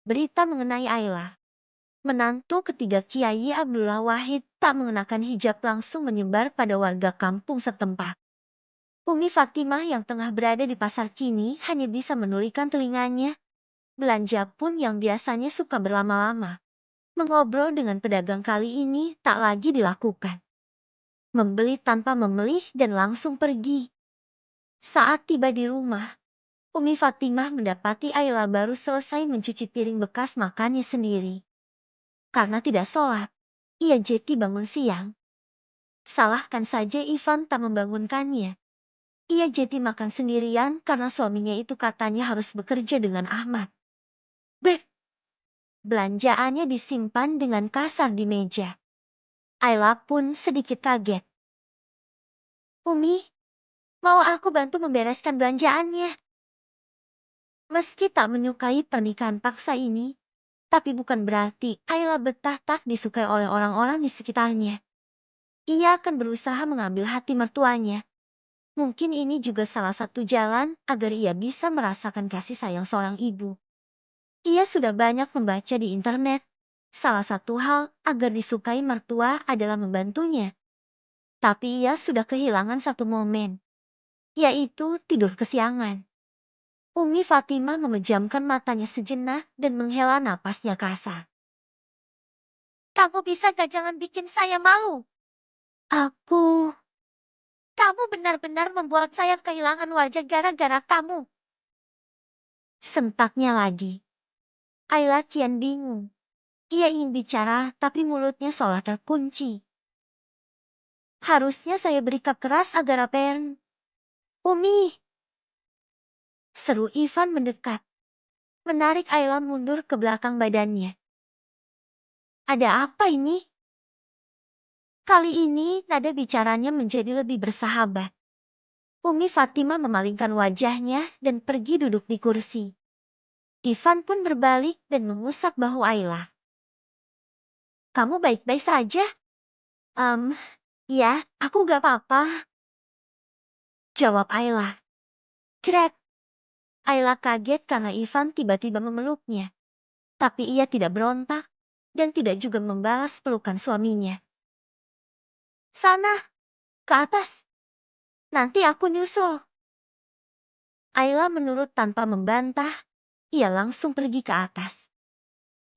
Berita mengenai Ayla, menantu ketiga Kiai Abdullah Wahid, tak mengenakan hijab langsung menyebar pada warga kampung setempat. Umi Fatimah yang tengah berada di pasar kini hanya bisa menulihkan telinganya. Belanja pun yang biasanya suka berlama-lama. Mengobrol dengan pedagang kali ini tak lagi dilakukan. Membeli tanpa memilih dan langsung pergi. Saat tiba di rumah, Umi Fatimah mendapati Ayla baru selesai mencuci piring bekas makannya sendiri. Karena tidak sholat, ia jeti bangun siang. Salahkan saja Ivan tak membangunkannya. Ia jeti makan sendirian karena suaminya itu katanya harus bekerja dengan Ahmad. Bek! Belanjaannya disimpan dengan kasar di meja. Ayla pun sedikit kaget. Umi, mau aku bantu membereskan belanjaannya? Meski tak menyukai pernikahan paksa ini, tapi bukan berarti Ayla betah tak disukai oleh orang-orang di sekitarnya. Ia akan berusaha mengambil hati mertuanya. Mungkin ini juga salah satu jalan agar ia bisa merasakan kasih sayang seorang ibu. Ia sudah banyak membaca di internet. Salah satu hal agar disukai mertua adalah membantunya. Tapi ia sudah kehilangan satu momen, yaitu tidur kesiangan. Umi Fatimah memejamkan matanya sejenak dan menghela napasnya kasar. Kamu bisa gak jangan bikin saya malu? Kamu benar-benar membuat saya kehilangan wajah gara-gara kamu. Sentaknya lagi. Ayla kian bingung. Ia ingin bicara tapi mulutnya seolah terkunci. Harusnya saya bersikap keras agar apa? Umi! Seru Ivan mendekat. Menarik Ayla mundur ke belakang badannya. Ada apa ini? Kali ini nada bicaranya menjadi lebih bersahabat. Umi Fatimah memalingkan wajahnya dan pergi duduk di kursi. Ivan pun berbalik dan mengusap bahu Ayla. Kamu baik-baik saja? Ya, aku gak apa-apa. Jawab Ayla. Krek. Ayla kaget karena Ivan tiba-tiba memeluknya. Tapi ia tidak berontak dan tidak juga membalas pelukan suaminya. Sana, ke atas. Nanti aku nyusul. Ayla menurut tanpa membantah. Ia langsung pergi ke atas.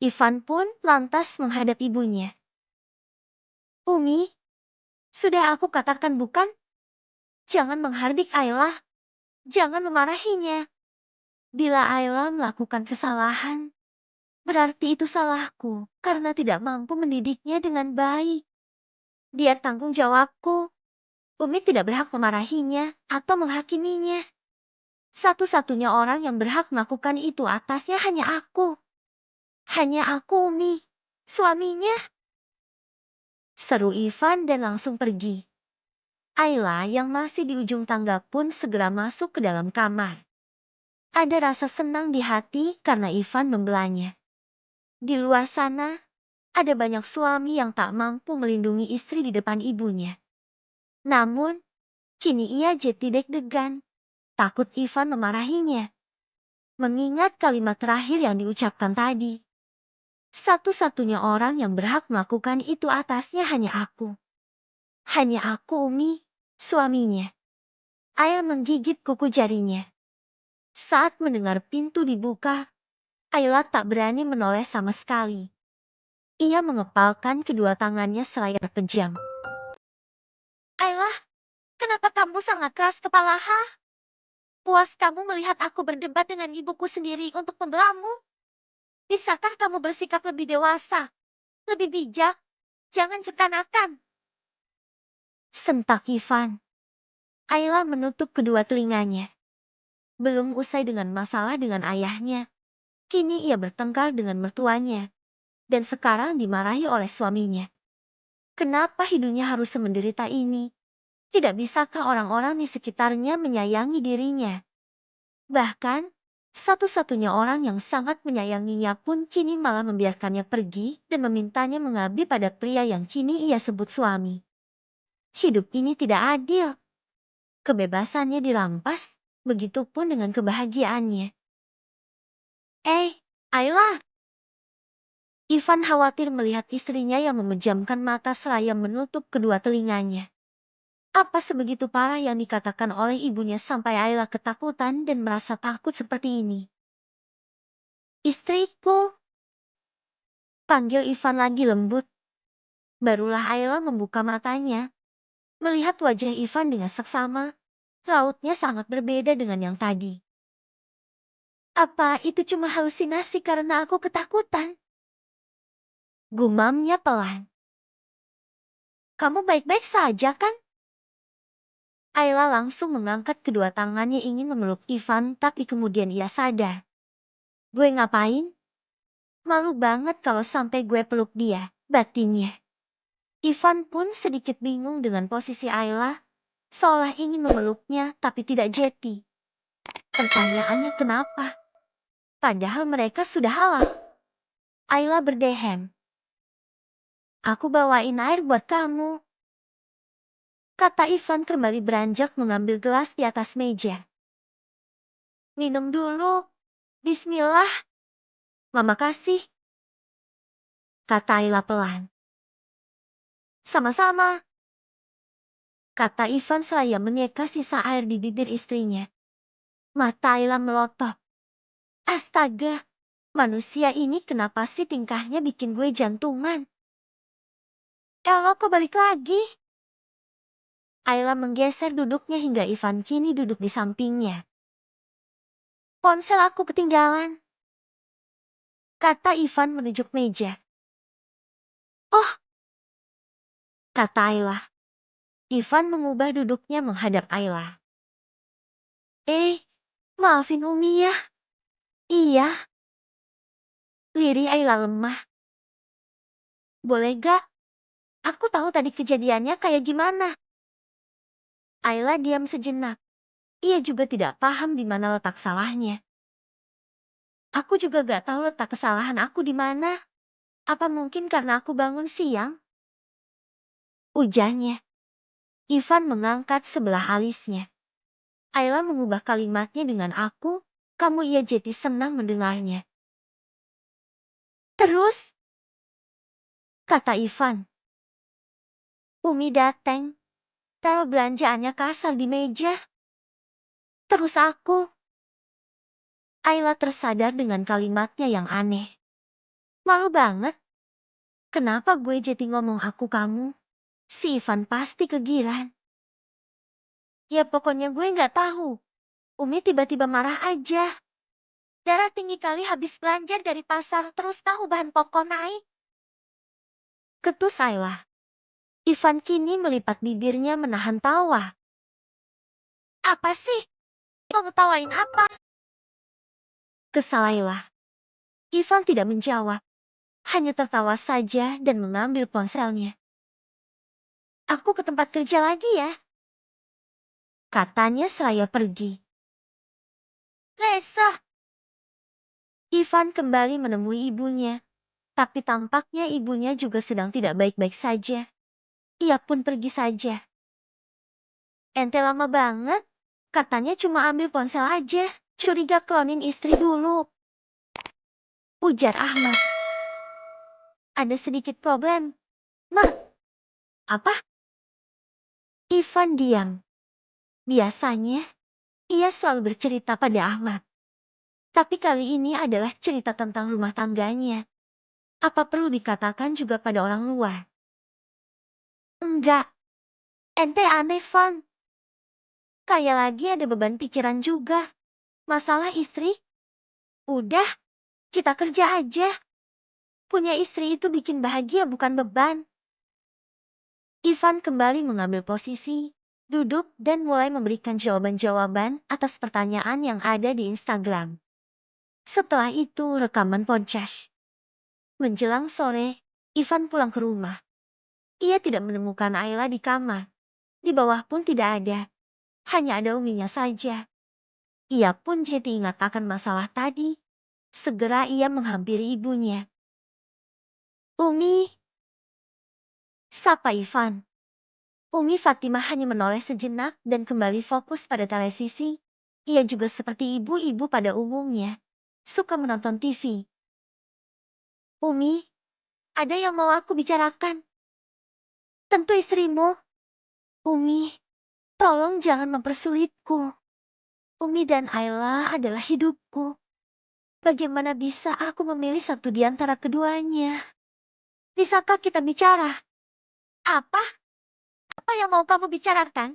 Ivan pun lantas menghadap ibunya. Umi, sudah aku katakan bukan? Jangan menghardik Ayla. Jangan memarahinya. Bila Ayla melakukan kesalahan, berarti itu salahku karena tidak mampu mendidiknya dengan baik. Dia tanggung jawabku. Umi tidak berhak memarahinya atau menghakiminya. Satu-satunya orang yang berhak melakukan itu atasnya hanya aku. Hanya aku, Umi. Suaminya. Seru Ivan dan langsung pergi. Ayla yang masih di ujung tangga pun segera masuk ke dalam kamar. Ada rasa senang di hati karena Ivan membelanya. Di luar sana, ada banyak suami yang tak mampu melindungi istri di depan ibunya. Namun, kini ia jadi deg-degan. Takut Ivan memarahinya. Mengingat kalimat terakhir yang diucapkan tadi. Satu-satunya orang yang berhak melakukan itu atasnya hanya aku. Hanya aku, Umi, suaminya. Ayla menggigit kuku jarinya. Saat mendengar pintu dibuka, Ayla tak berani menoleh sama sekali. Ia mengepalkan kedua tangannya selayar pejam. Ayla, kenapa kamu sangat keras kepala, ha? Puas kamu melihat aku berdebat dengan ibuku sendiri untuk membelamu? Bisakah kamu bersikap lebih dewasa, lebih bijak? Jangan kekanakan. Sentak Ivan. Ayla menutup kedua telinganya. Belum usai dengan masalah dengan ayahnya. Kini ia bertengkar dengan mertuanya. Dan sekarang dimarahi oleh suaminya. Kenapa hidupnya harus semenderita ini? Tidak bisakah orang-orang di sekitarnya menyayangi dirinya? Bahkan, satu-satunya orang yang sangat menyayanginya pun kini malah membiarkannya pergi dan memintanya mengabdi pada pria yang kini ia sebut suami. Hidup ini tidak adil. Kebebasannya dirampas, begitupun dengan kebahagiaannya. Ayla, Ivan khawatir melihat istrinya yang memejamkan mata seraya menutup kedua telinganya. Apa sebegitu parah yang dikatakan oleh ibunya sampai Ayla ketakutan dan merasa takut seperti ini? Istriku, panggil Ivan lagi lembut. Barulah Ayla membuka matanya, melihat wajah Ivan dengan seksama. Rautnya sangat berbeda dengan yang tadi. Apa itu cuma halusinasi karena aku ketakutan? Gumamnya pelan. Kamu baik-baik saja kan? Ayla langsung mengangkat kedua tangannya ingin memeluk Ivan, tapi kemudian ia sadar. Gue ngapain? Malu banget kalau sampai gue peluk dia, batinnya. Ivan pun sedikit bingung dengan posisi Ayla, seolah ingin memeluknya tapi tidak jeti. Pertanyaannya kenapa? Padahal mereka sudah halal. Ayla berdehem. Aku bawain air buat kamu, kata Ivan kembali beranjak mengambil gelas di atas meja. Minum dulu. Bismillah. Mama kasih, kata Ayla pelan. Sama-sama, kata Ivan seraya menyeka sisa air di bibir istrinya. Mata Ayla melotot. Astaga, manusia ini kenapa sih tingkahnya bikin gue jantungan? Elo kok balik lagi? Ayla menggeser duduknya hingga Ivan kini duduk di sampingnya. Ponsel aku ketinggalan, kata Ivan menunjuk meja. Oh, kata Ayla. Ivan mengubah duduknya menghadap Ayla. Maafin Umi ya. Iya, lirih Ayla lemah. Boleh gak? Aku tahu tadi kejadiannya kayak gimana. Ayla diam sejenak. Ia juga tidak paham di mana letak salahnya. Aku juga gak tahu letak kesalahan aku di mana. Apa mungkin karena aku bangun siang? Ujarnya. Ivan mengangkat sebelah alisnya. Ayla mengubah kalimatnya dengan aku. Kamu ia jadi senang mendengarnya. Terus? Kata Ivan. Umi dateng. Taruh belanjaannya kasar di meja. Terus aku. Ayla tersadar dengan kalimatnya yang aneh. Malu banget. Kenapa gue jadi ngomong aku kamu? Si Ivan pasti kegiran. Ya pokoknya gue gak tahu. Umi tiba-tiba marah aja. Darah tinggi kali habis belanja dari pasar terus tahu bahan pokok naik. Ketus Ayla. Ivan kini melipat bibirnya menahan tawa. Apa sih? Kamu tawain apa? Kesal Ayla. Ivan tidak menjawab. Hanya tertawa saja dan mengambil ponselnya. Aku ke tempat kerja lagi ya, katanya seraya pergi. Resa. Ivan kembali menemui ibunya, tapi tampaknya ibunya juga sedang tidak baik-baik saja. Ia pun pergi saja. Ente lama banget, katanya cuma ambil ponsel aja, curiga klonin istri dulu. Ujar Ahmad. Ada sedikit problem. Ma, apa? Ivan diam. Biasanya, ia selalu bercerita pada Ahmad. Tapi kali ini adalah cerita tentang rumah tangganya. Apa perlu dikatakan juga pada orang luar? Enggak. Ente aneh, Van. Kayak lagi ada beban pikiran juga. Masalah istri? Udah, kita kerja aja. Punya istri itu bikin bahagia bukan beban. Ivan kembali mengambil posisi, duduk dan mulai memberikan jawaban-jawaban atas pertanyaan yang ada di Instagram. Setelah itu rekaman podcast. Menjelang sore, Ivan pulang ke rumah. Ia tidak menemukan Ayla di kamar. Di bawah pun tidak ada. Hanya ada Uminya saja. Ia pun jadi ingat akan masalah tadi. Segera ia menghampiri ibunya. Umi, sapa Ivan. Umi Fatimah hanya menoleh sejenak dan kembali fokus pada televisi. Ia juga seperti ibu-ibu pada umumnya. Suka menonton TV. Umi, Ada yang mau aku bicarakan. Tentu istrimu. Umi, tolong jangan mempersulitku. Umi dan Ayla adalah hidupku. Bagaimana bisa aku memilih satu di antara keduanya? Bisakah kita bicara? Apa? Apa yang mau kamu bicarakan?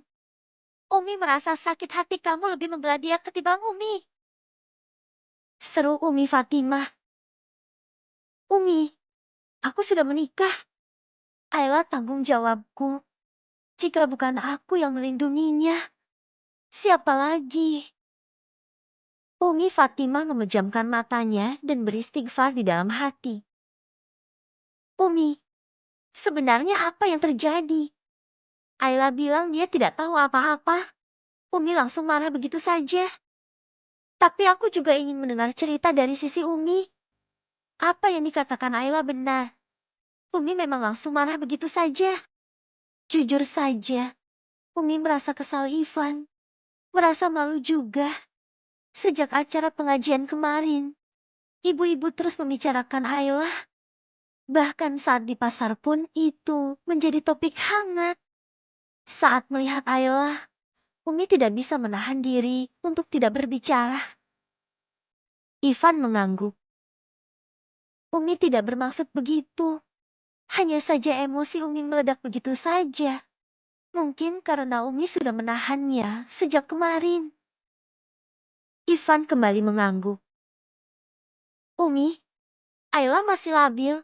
Umi merasa sakit hati kamu lebih membela dia ketimbang Umi. Seru Umi Fatimah. Umi, aku sudah menikah. Ayla tanggung jawabku. Jika bukan aku yang melindunginya, siapa lagi? Umi Fatimah memejamkan matanya dan beristighfar di dalam hati. Umi, sebenarnya apa yang terjadi? Ayla bilang dia tidak tahu apa-apa. Umi langsung marah begitu saja. Tapi aku juga ingin mendengar cerita dari sisi Umi. Apa yang dikatakan Ayla benar. Umi memang langsung marah begitu saja. Jujur saja, Umi merasa kesal Ivan. Merasa malu juga. Sejak acara pengajian kemarin, ibu-ibu terus membicarakan Ayla. Bahkan saat di pasar pun itu menjadi topik hangat. Saat melihat Ayla, Umi tidak bisa menahan diri untuk tidak berbicara. Ivan mengangguk. Umi tidak bermaksud begitu. Hanya saja emosi Umi meledak begitu saja. Mungkin karena Umi sudah menahannya sejak kemarin. Ivan kembali mengangguk. Umi, Ayla masih labil.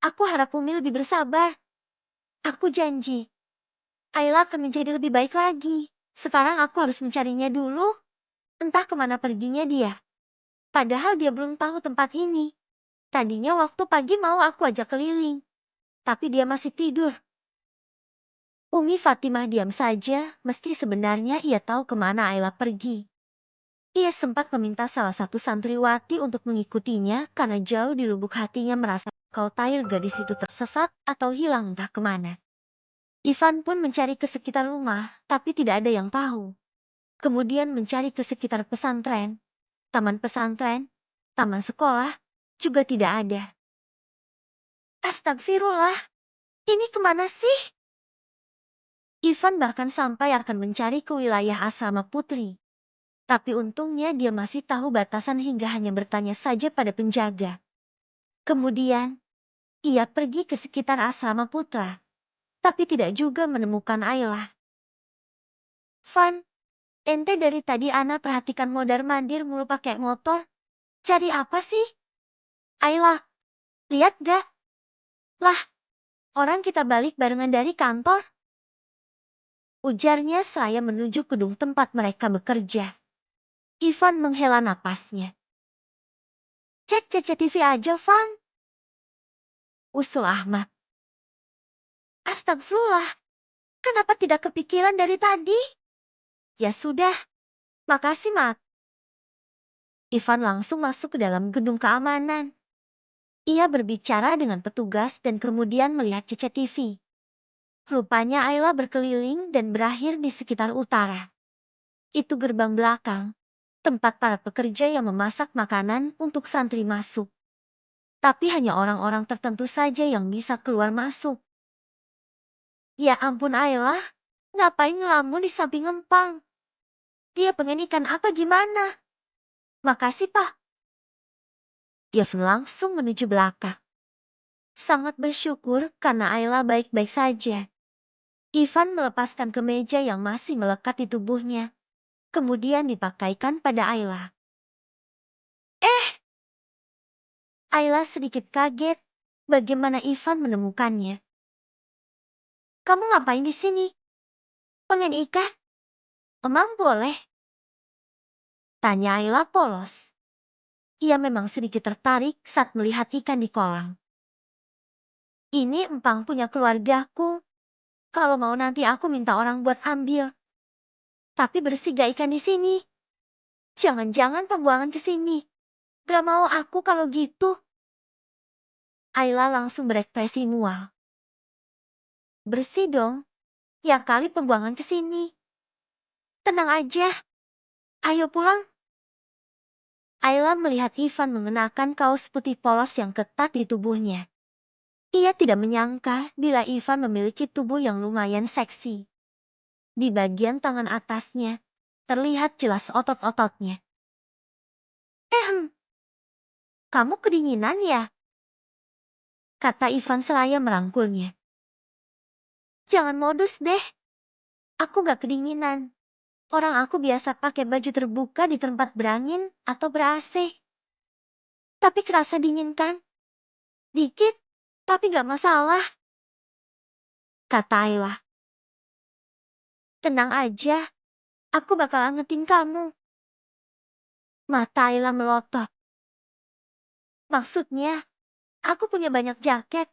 Aku harap Umi lebih bersabar. Aku janji, Ayla akan menjadi lebih baik lagi. Sekarang aku harus mencarinya dulu. Entah kemana perginya dia. Padahal dia belum tahu tempat ini. Tadinya waktu pagi mau aku ajak keliling. Tapi dia masih tidur. Umi Fatimah diam saja, meski sebenarnya ia tahu kemana Ayla pergi. Ia sempat meminta salah satu santriwati untuk mengikutinya karena jauh di lubuk hatinya merasa kalau Tahir gadis itu tersesat atau hilang entah kemana. Ivan pun mencari ke sekitar rumah, tapi tidak ada yang tahu. Kemudian mencari ke sekitar pesantren, taman pesantren, taman sekolah, juga tidak ada. Astagfirullah, ini kemana sih? Ivan bahkan sampai akan mencari ke wilayah asrama putri. Tapi untungnya dia masih tahu batasan hingga hanya bertanya saja pada penjaga. Kemudian, ia pergi ke sekitar asrama putra, tapi tidak juga menemukan Ayla. Van, ente dari tadi Ana perhatikan mondar-mandir mulu pakai motor. Cari apa sih? Ayla, lihat gak? Lah, orang kita balik barengan dari kantor. Ujarnya saya menuju gedung tempat mereka bekerja. Ivan menghela napasnya. Cek CCTV aja, Van. Usul Ahmad. Astagfirullah, kenapa tidak kepikiran dari tadi? Ya sudah, makasih, Mat. Ivan langsung masuk ke dalam gedung keamanan. Ia berbicara dengan petugas dan kemudian melihat CCTV. Rupanya Ayla berkeliling dan berakhir di sekitar utara. Itu gerbang belakang, tempat para pekerja yang memasak makanan untuk santri masuk. Tapi hanya orang-orang tertentu saja yang bisa keluar masuk. Ya ampun Ayla, ngapain ngelamun di samping empang? Dia pengen ikan apa gimana? Makasih Pak. Ivan langsung menuju belakang. Sangat bersyukur karena Ayla baik-baik saja. Ivan melepaskan kemeja yang masih melekat di tubuhnya. Kemudian dipakaikan pada Ayla. Ayla sedikit kaget. Bagaimana Ivan menemukannya? Kamu ngapain di sini? Pengen ikan? Emang boleh? Tanya Ayla polos. Ia memang sedikit tertarik saat melihat ikan di kolam. Ini empang punya keluargaku. Kalau mau nanti aku minta orang buat ambil. Tapi bersih gak ikan di sini? Jangan-jangan pembuangan ke sini. Gak mau aku kalau gitu. Ayla langsung berekspresi mual. Bersih dong. Ya kali pembuangan ke sini. Tenang aja. Ayo pulang. Ayla melihat Ivan mengenakan kaos putih polos yang ketat di tubuhnya. Ia tidak menyangka bila Ivan memiliki tubuh yang lumayan seksi. Di bagian tangan atasnya, terlihat jelas otot-ototnya. Kamu kedinginan ya? Kata Ivan seraya merangkulnya. Jangan modus deh. Aku gak kedinginan. Orang aku biasa pakai baju terbuka di tempat berangin atau ber-AC. Tapi kerasa dingin kan? Dikit, tapi gak masalah. Kata Ayla. Tenang aja, aku bakal angetin kamu. Mata Ayla melotot. Maksudnya, aku punya banyak jaket.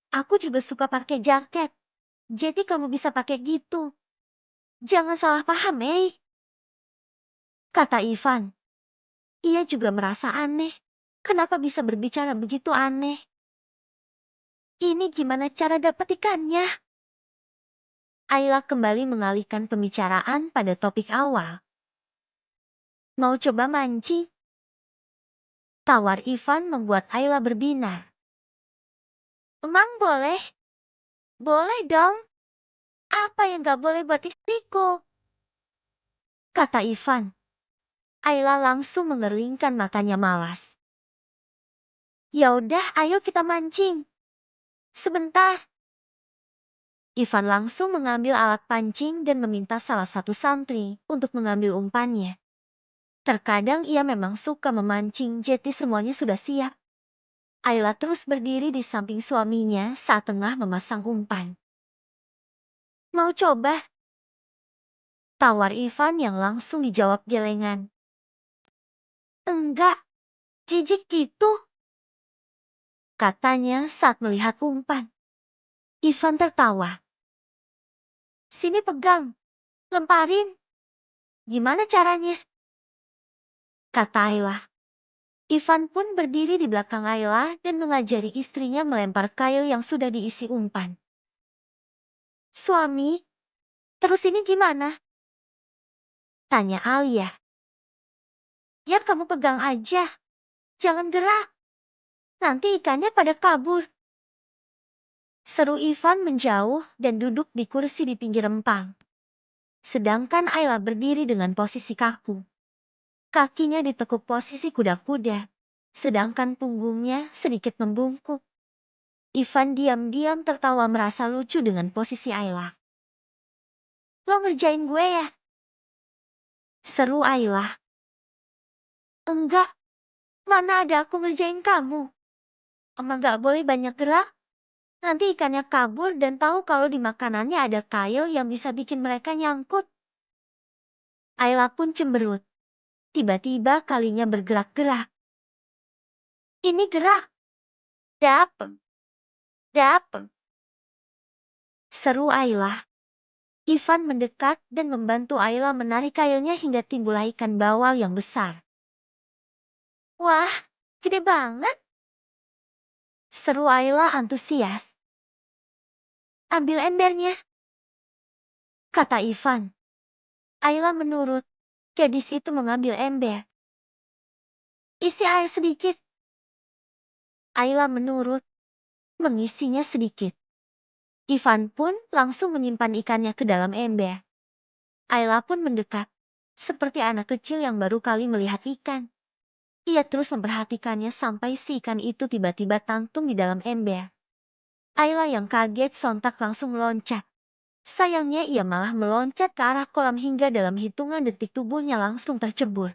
Aku juga suka pakai jaket. Jadi kamu bisa pakai gitu. Jangan salah paham, kata Ivan. Ia juga merasa aneh. Kenapa bisa berbicara begitu aneh? Ini gimana cara dapat ikannya? Ayla kembali mengalihkan pembicaraan pada topik awal. Mau coba mancing? Tawar Ivan membuat Ayla berbinar. Emang boleh? Boleh dong. Apa yang gak boleh buat istriku? Kata Ivan. Ayla langsung mengerlingkan matanya malas. Ya udah, ayo kita mancing. Sebentar. Ivan langsung mengambil alat pancing dan meminta salah satu santri untuk mengambil umpannya. Terkadang ia memang suka memancing, jadi semuanya sudah siap. Ayla terus berdiri di samping suaminya saat tengah memasang umpan. Mau coba? Tawar Ivan yang langsung dijawab gelengan. Enggak, jijik gitu. Katanya saat melihat umpan. Ivan tertawa. Sini pegang, lemparin. Gimana caranya? Kata Ayla. Ivan pun berdiri di belakang Ayla dan mengajari istrinya melempar kail yang sudah diisi umpan. Suami, terus ini gimana? Tanya Alia. Ya kamu pegang aja, jangan gerak. Nanti ikannya pada kabur. Seru Ivan menjauh dan duduk di kursi di pinggir empang. Sedangkan Ayla berdiri dengan posisi kaku. Kakinya ditekuk posisi kuda-kuda, sedangkan punggungnya sedikit membungkuk. Ivan diam-diam tertawa merasa lucu dengan posisi Ayla. Lo ngerjain gue ya? Seru Ayla. Enggak, mana ada aku ngerjain kamu. Emang gak boleh banyak gerak. Nanti ikannya kabur dan tahu kalau di makanannya ada kail yang bisa bikin mereka nyangkut. Ayla pun cemberut. Tiba-tiba kalinya bergerak-gerak. Ini gerak. Dapet. Dapet. Seru Ayla. Ivan mendekat dan membantu Ayla menarik kailnya hingga timbul ikan bawal yang besar. Wah, gede banget. Seru Ayla antusias. Ambil embernya, kata Ivan. Ayla menurut. Gadis itu mengambil ember. Isi air sedikit. Ayla menurut. Mengisinya sedikit. Ivan pun langsung menyimpan ikannya ke dalam ember. Ayla pun mendekat. Seperti anak kecil yang baru kali melihat ikan. Ia terus memperhatikannya sampai si ikan itu tiba-tiba tantum di dalam ember. Ayla yang kaget sontak langsung meloncat. Sayangnya ia malah meloncat ke arah kolam hingga dalam hitungan detik tubuhnya langsung tercebur.